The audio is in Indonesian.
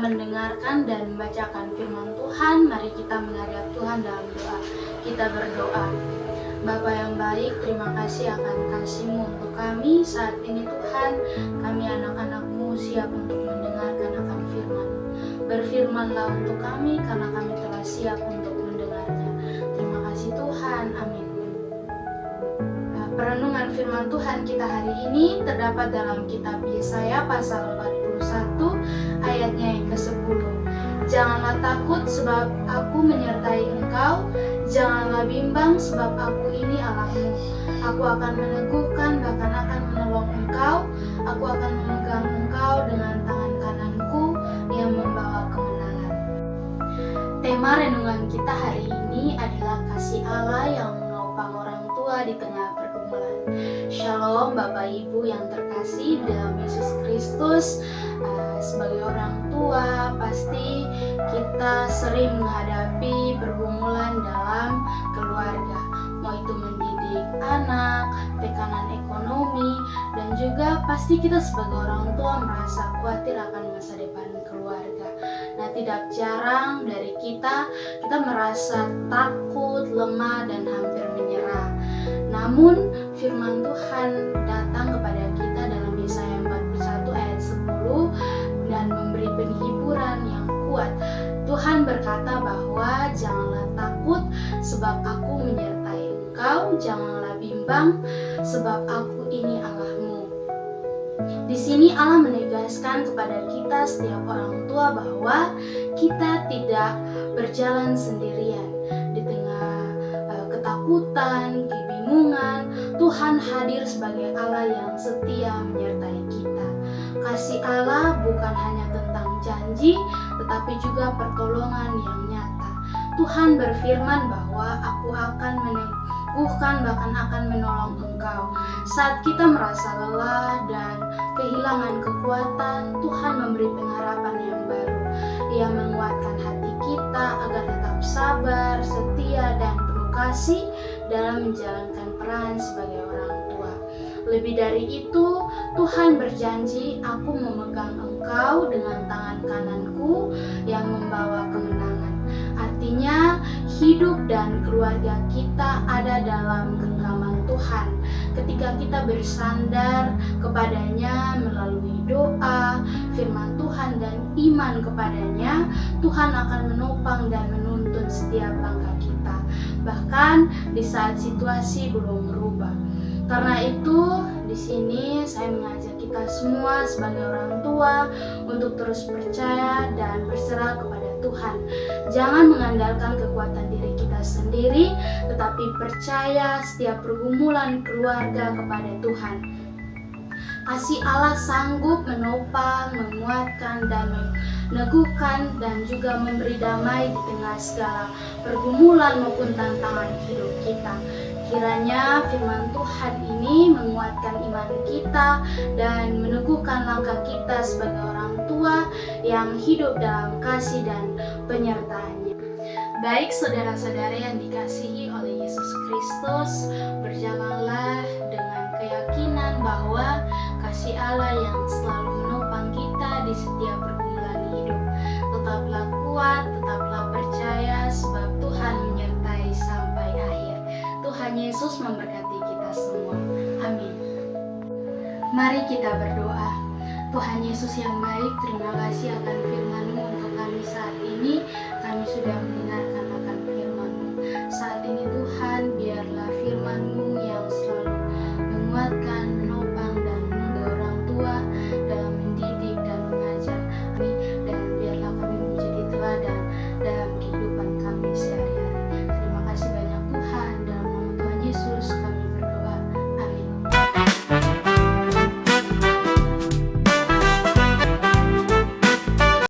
mendengarkan dan membacakan firman Tuhan, mari kita menghadap Tuhan dalam doa. Kita berdoa. Bapa yang baik, terima kasih akan kasih-Mu untuk kami saat ini Tuhan. Kami anak-anak-Mu siap untuk mendengarkan akan firman. Berfirmanlah untuk kami karena kami telah siap untuk mendengarnya. Terima kasih Tuhan, amin. Perenungan firman Tuhan kita hari ini terdapat dalam kitab Yesaya pasal 41 ayatnya yang ke-10. Janganlah takut sebab aku menyertai engkau, janganlah bimbang sebab aku ini Allahmu. Aku akan meneguhkan bahkan akan menolong engkau, aku akan memegang engkau dengan tangan kananku yang membawa kemenangan. Tema renungan kita hari ini adalah kasih Allah yang menopang orang tua di tengah pergumulan. Shalom Bapak Ibu yang terkasih dalam Yesus Kristus. Sebagai orang tua pasti kita sering menghadapi pergumulan dalam keluarga, mau itu mendidik anak, tekanan ekonomi, dan juga pasti kita sebagai orang tua merasa khawatir akan masa depan keluarga. Nah, tidak jarang dari kita merasa takut, lemah, dan hampir menyerah. Namun firman Tuhan datang kepada kita dalam Yesaya 41 ayat 10 dan memberi penghiburan yang kuat. Tuhan berkata bahwa janganlah takut sebab aku menyertai engkau, janganlah bimbang sebab aku ini Allahmu. Di sini Allah menegaskan kepada kita setiap orang tua bahwa kita tidak berjalan sendirian di tengah ketakutan, kebingungan. Tuhan hadir sebagai Allah yang setia menyertai kita. Kasih Allah bukan hanya tentang janji, tetapi juga pertolongan yang nyata. Tuhan berfirman bahwa aku akan meneguhkan bahkan akan menolong engkau. Saat kita merasa lelah dan kehilangan kekuatan, Tuhan memberi pengharapan yang baru. Ia menguatkan hati kita agar tetap sabar, setia, dan penuh kasih dalam menjalankan peran sebagai orang tua. Lebih dari itu, Tuhan berjanji, aku memegang engkau dengan tangan kananku yang membawa kemenangan. Artinya, hidup dan keluarga kita ada dalam genggaman Tuhan. Ketika kita bersandar kepadanya melalui doa, firman Tuhan, dan iman kepadanya, Tuhan akan menopang dan menuntun setiap langkah kita, bahkan di saat situasi belum berubah. Karena itu, di sini saya mengajak kita semua sebagai orang tua untuk terus percaya dan berserah kepada Tuhan. Jangan mengandalkan kekuatan diri kita sendiri, tetapi percaya setiap pergumulan keluarga kepada Tuhan. Kasih Allah sanggup menopang, menguatkan, dan meneguhkan, dan juga memberi damai di tengah segala pergumulan maupun tantangan hidup kita. Kiranya firman Tuhan ini menguatkan iman kita dan meneguhkan langkah kita sebagai orang tua yang hidup dalam kasih dan penyertaannya. Baik saudara-saudara yang dikasihi oleh Yesus Kristus, berjalanlah dengan keyakinan bahwa kasih Allah yang selalu menopang kita di setiap pergumulan hidup. Tetaplah kuat, tetaplah percaya sebab Tuhan menyertai sampai akhir. Tuhan Yesus memberkati kita semua. Amin. Mari kita berdoa. Tuhan Yesus yang baik, terima kasih akan firman-Mu